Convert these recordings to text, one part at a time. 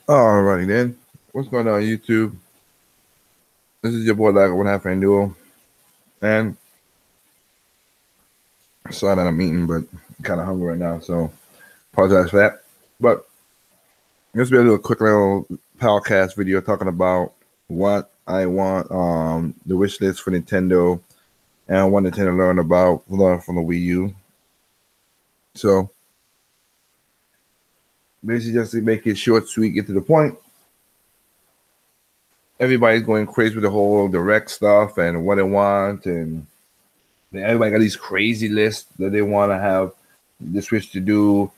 Alrighty then. What's going on, YouTube? This is your boy Like One Half and Duo. And sorry that I'm eating, but I'm kind of hungry right now, so apologize for that. But this will be a little quick little podcast video talking about what I want the wish list for Nintendo and what Nintendo learn from the Wii U. So basically just to make it short, sweet, get to the point. Everybody's going crazy with the whole direct stuff and what they want, and everybody got these crazy lists that they want to have the Switch to do.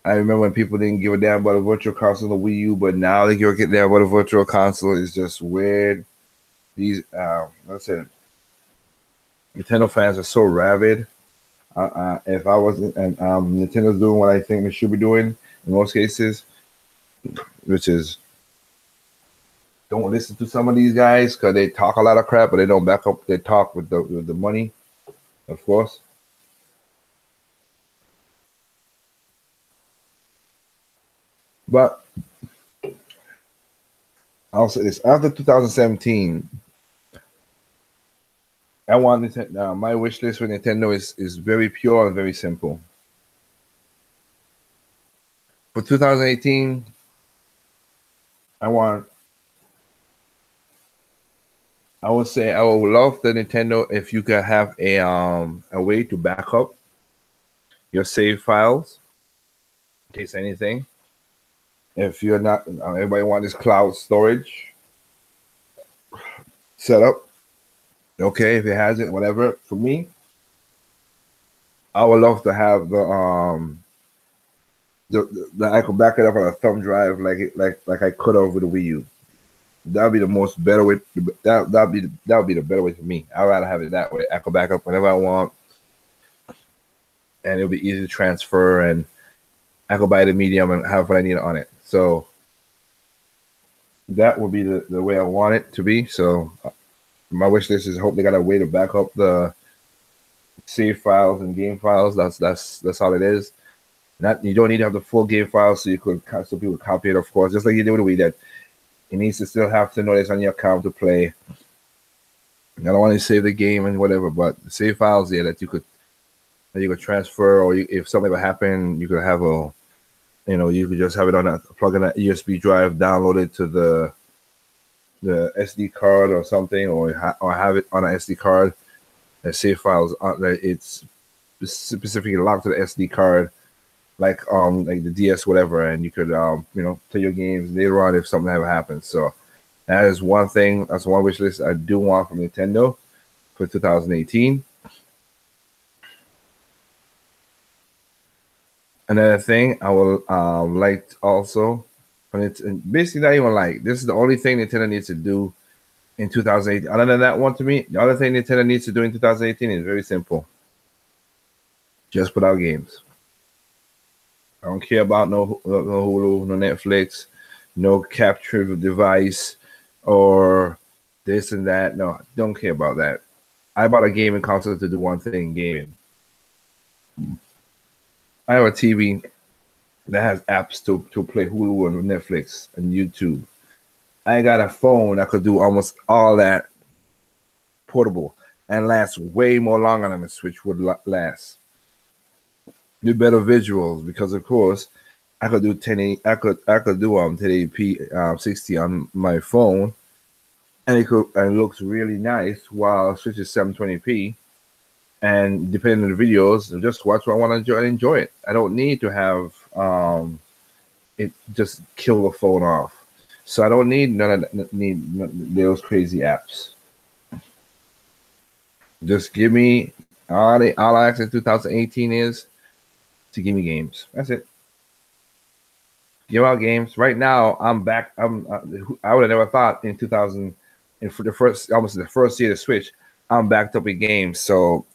I remember when people didn't give a damn about a virtual console on the Wii U, but now they give a damn about a virtual console. It's just weird. These, let's say, Nintendo fans are so rabid. If I wasn't, and Nintendo's doing what I think they should be doing in most cases, which is don't listen to some of these guys because they talk a lot of crap, but they don't back up. They talk with the money, of course. But I'll say this: after 2017, I want my wish list for Nintendo is very pure and very simple. For 2018, I would say I would love the Nintendo if you could have a way to back up your save files in case anything. If you're not, everybody wants this cloud storage setup. Okay, if it has it, whatever. For me, I would love to have the I could back it up on a thumb drive like I could have with the Wii U. That'd be the most better way. That'd be the better way for me. I'd rather have it that way. I could back up whenever I want, and it'll be easy to transfer. And I could buy the medium and have what I need on it. So that would be the way I want it to be. So my wish list is hope they got a way to back up the save files and game files. That's all it is. Not you don't need to have the full game files so people copy it, of course, just like you do with the Wii. That it needs to still have to know it's on your account to play. I don't want to save the game and whatever, but the save files there that you could transfer, or if something would happen, you could have you could just have it on plug in a USB drive, download it to the SD card or something, or have it on an SD card. The save files it's specifically locked to the SD card, like the DS, whatever, and you could play your games later on if something ever happens. So that is one thing. That's one wish list I do want from Nintendo for 2018. Another thing I will like also, but it's basically not even like this is the only thing Nintendo needs to do in 2018. Other than that one, to me, the other thing Nintendo needs to do in 2018 is very simple. Just put out games. I don't care about no Hulu, no Netflix, no capture device, or this and that. No, don't care about that. I bought a gaming console to do one thing: gaming. I have a TV that has apps to play Hulu and Netflix and YouTube. I got a phone that could do almost all that portable and lasts way more longer than the Switch would last. Do better visuals because, of course, I could do 1080. I could do 1080p 60 on my phone, and it looks really nice. While Switch is 720p. And depending on the videos, just watch what I want to enjoy it. I don't need to have it just kill the phone off. So I don't need none those crazy apps. Just give me all I ask in 2018 is to give me games. That's it. Give out games. Right now, I'm back. I would have never thought in 2000, and for the first year of the Switch, I'm backed up with games. So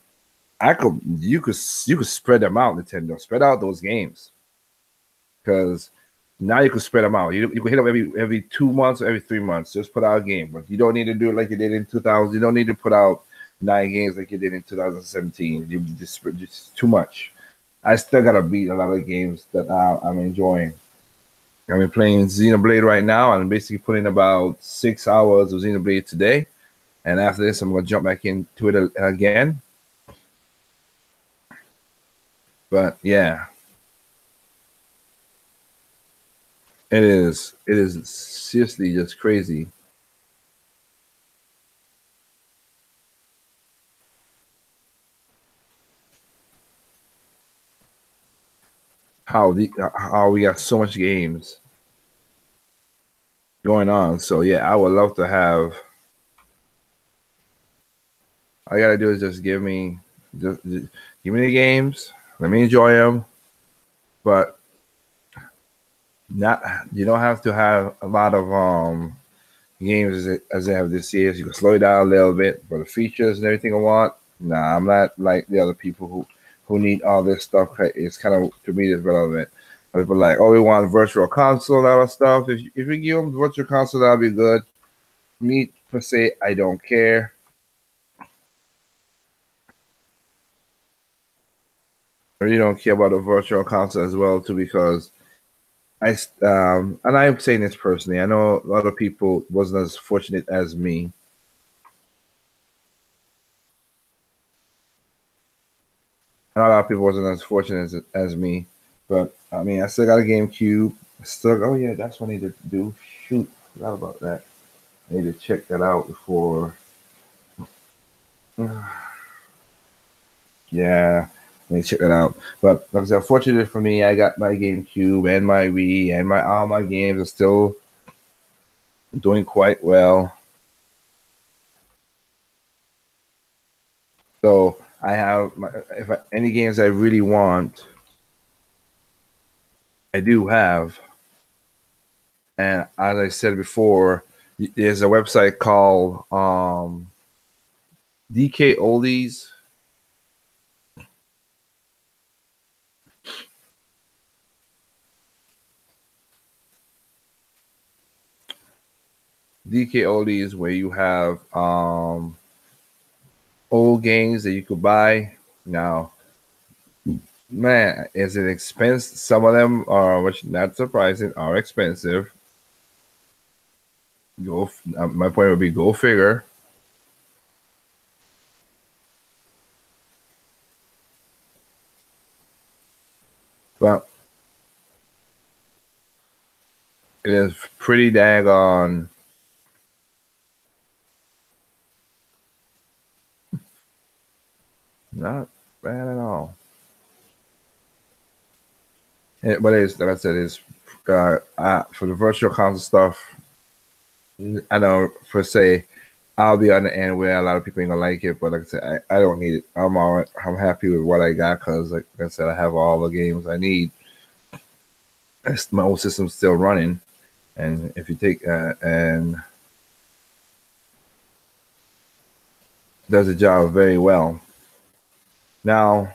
you could spread them out, Nintendo. Spread out those games, because now you can spread them out. You can hit them every 2 months or every 3 months. Just put out a game, but you don't need to do it like you did in 2000. You don't need to put out 9 games like you did in 2017. You just too much. I still gotta beat a lot of games that I'm enjoying. I've been playing Xenoblade right now. I'm basically putting about 6 hours of Xenoblade today. And after this, I'm going to jump back into it again. But yeah, it is. It is seriously just crazy. How we got so much games going on. So yeah, I would love to have. All I gotta do is just just give me the games. Let me enjoy them. But not you don't have to have a lot of games as they have this year. So you can slow it down a little bit, but the features and everything I want. Nah, I'm not like the other people who need all this stuff. It's kind of to me it's relevant. People like, oh, we want virtual console and all that stuff. If you give them virtual console, that'll be good. Me per se, I don't care. I really don't care about the virtual console as well too because and I'm saying this personally. I know a lot of people wasn't as fortunate as me. A lot of people wasn't as fortunate as me, but I mean, I still got a GameCube. Oh yeah, that's what I need to do. Shoot, forgot about that. I need to check that out before. Yeah, I need to check that out. But like I said, fortunate for me, I got my GameCube and my Wii and my all my games are still doing quite well. So I have any games I really want, I do have. And as I said before, there's a website called DK Oldies. DK Oldies, where you have old games that you could buy. Now, man, is it expensive? Some of them are, which not surprising, are expensive. My point would be go figure. But it is pretty daggone. Not bad at all. But it's like I said, it's for the virtual console stuff. I know per se, I'll be on the end where a lot of people ain't gonna like it, but like I said, I don't need it. I'm all right. I'm happy with what I got because, like I said, I have all the games I need. My old system's still running, and if you take and does the job very well. Now,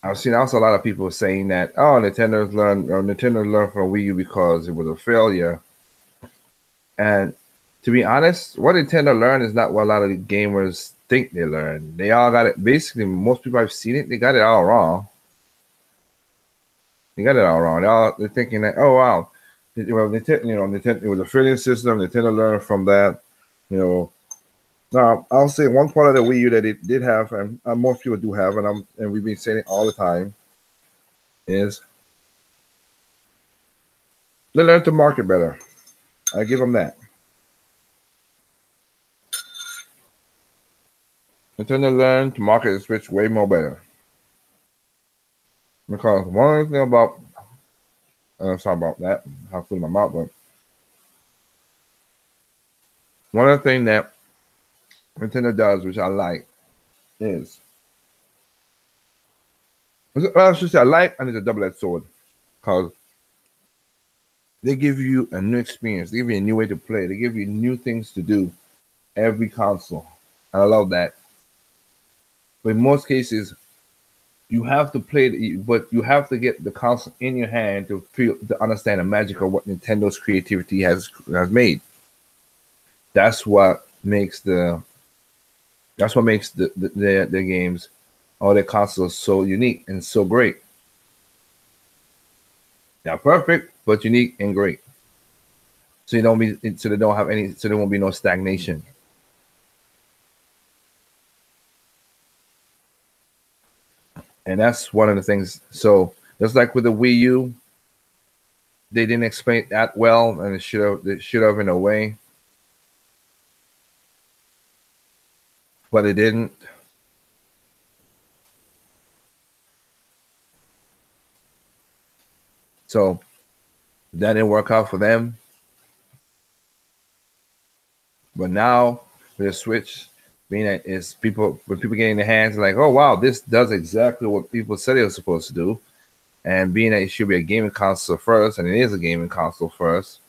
I've seen also a lot of people saying that, oh, Nintendo learned from Wii U because it was a failure. And to be honest, what Nintendo learned is not what a lot of the gamers think they learned. They all got it. Basically, most people I've seen it, they got it all wrong. They got it all wrong. They're thinking that, oh wow, well, Nintendo, it was a failure system. Nintendo learned from that. You know, now I'll say one part of the Wii U that it did have, and most people do have, and we've been saying it all the time, is they learned to market better. I give them that. Nintendo learned to market the Switch way more better. Because one thing about, I'm sorry about that, how food in my mouth, but one of the things that Nintendo does, which I like, is, well, I should say I like, and it's a double-edged sword. Because they give you a new experience, they give you a new way to play, they give you new things to do every console. And I love that. But in most cases, you have to play but you have to get the console in your hand to understand the magic of what Nintendo's creativity has made. That's what makes the the games or the consoles so unique and so great. Not perfect, but unique and great. So you don't be so they don't have any so there won't be no stagnation. And that's one of the things. So just like with the Wii U, they didn't explain it that well, and it should have in a way, but it didn't. So that didn't work out for them. But now with the Switch, being that is people when people get in their hands like, oh wow, this does exactly what people said it was supposed to do. And being that it should be a gaming console first, and it is a gaming console first,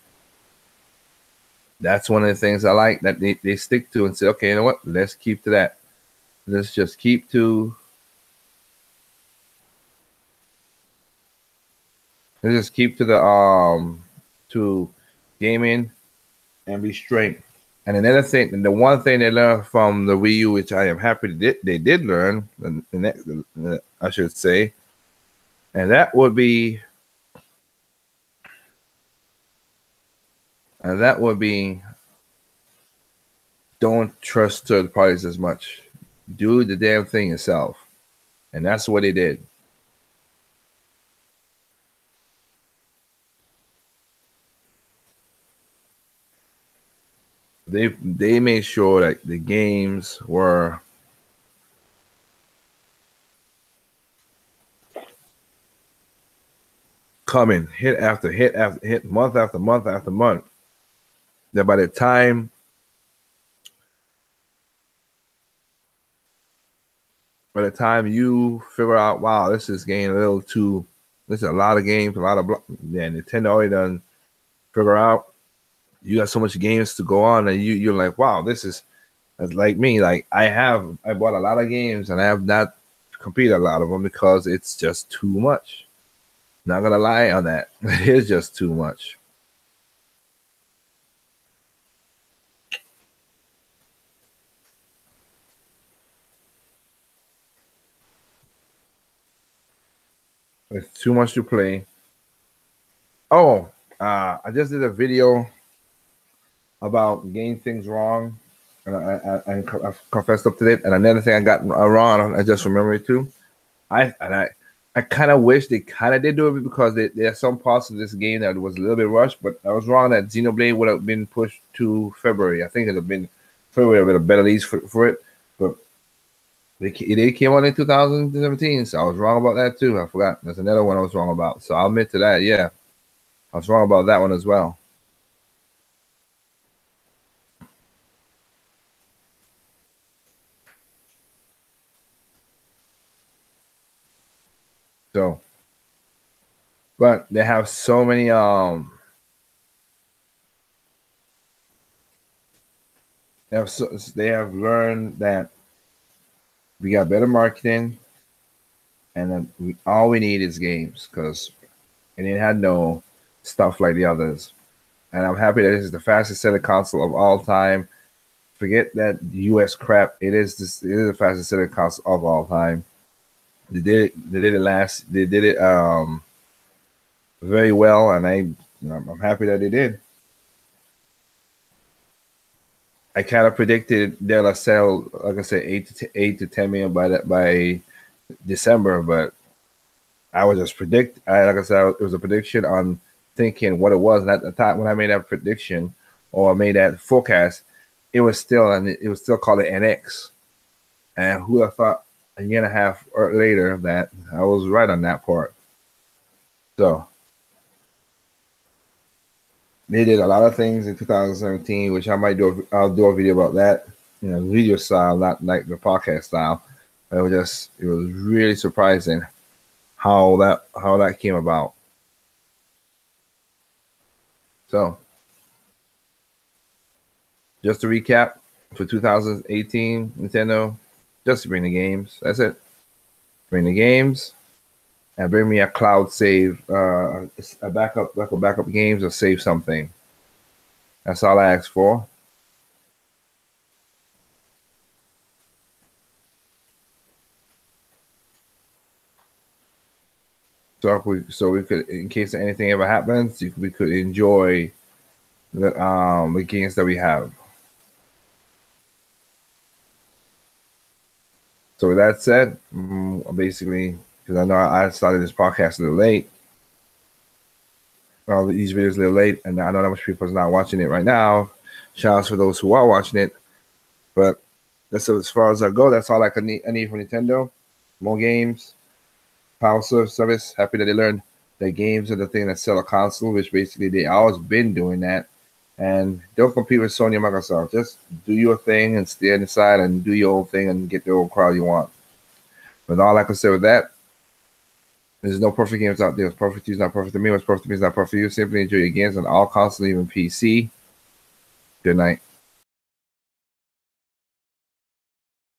that's one of the things I like that they stick to and say, okay, you know what? Let's keep to that. Let's just keep to to gaming and restraint. And another thing, and the one thing they learned from the Wii U, which I am happy they did learn, I should say, and that would be don't trust third parties as much. Do the damn thing yourself, and that's what they did. They made sure that the games were coming hit after hit, month after month after month. That by the time you figure out, wow, this is getting a little too, this is a lot of games, a lot of yeah, Nintendo already done figure out you got so much games to go on, and you're like, wow, this is like me. Like I bought a lot of games and I have not completed a lot of them because it's just too much. Not gonna lie on that, it is just too much. It's too much to play. Oh, I just did a video about getting things wrong, and I confessed up to it. And another thing I got wrong, I just remember it too. I kind of wish they kind of did do it because there are some parts of this game that was a little bit rushed, but I was wrong that Xenoblade would have been pushed to February. I think it would have been February would have been a better release for it, but they came out in 2017, so I was wrong about that too. I forgot. There's another one I was wrong about, so I'll admit to that. Yeah, I was wrong about that one as well. So, but they have so many they have learned that we got better marketing, and then all we need is games because and it had no stuff like the others. And I'm happy that this is the fastest selling console of all time. Forget that US crap. It is the fastest selling console of all time. They did it last they did it very well, and I'm happy that they did. I kind of predicted they'll sell, like I said, 8 to 10 million by December, but I was just like I said, it was a prediction on thinking what it was. And at the time when I made that prediction or made that forecast, it was still called an NX. And who I thought a year and a half or later that I was right on that part. So they did a lot of things in 2017, which I'll do a video about that, video style, not like the podcast style. It was really surprising how that came about. So just to recap, for 2018 Nintendo, just to bring the games. That's it. Bring the games and bring me a cloud save, a backup games or save something. That's all I ask for. So we could, in case anything ever happens, we could enjoy the games that we have. So with that said, basically, because I know I started this podcast a little late, well, these videos a little late, and I know that much people is not watching it right now. Shout out for those who are watching it. But that's as far as I go. That's all I need from Nintendo. More games, power service. Happy that they learned that games are the thing that sell a console, which basically they always been doing that. And don't compete with Sony and Microsoft. Just do your thing and stay on the side and do your own thing and get the own crowd you want. But all I can say with that, there's no perfect games out there. What's perfect to you is not perfect to me. What's perfect to me is not perfect to you. Simply enjoy your games on all consoles, even PC. Good night.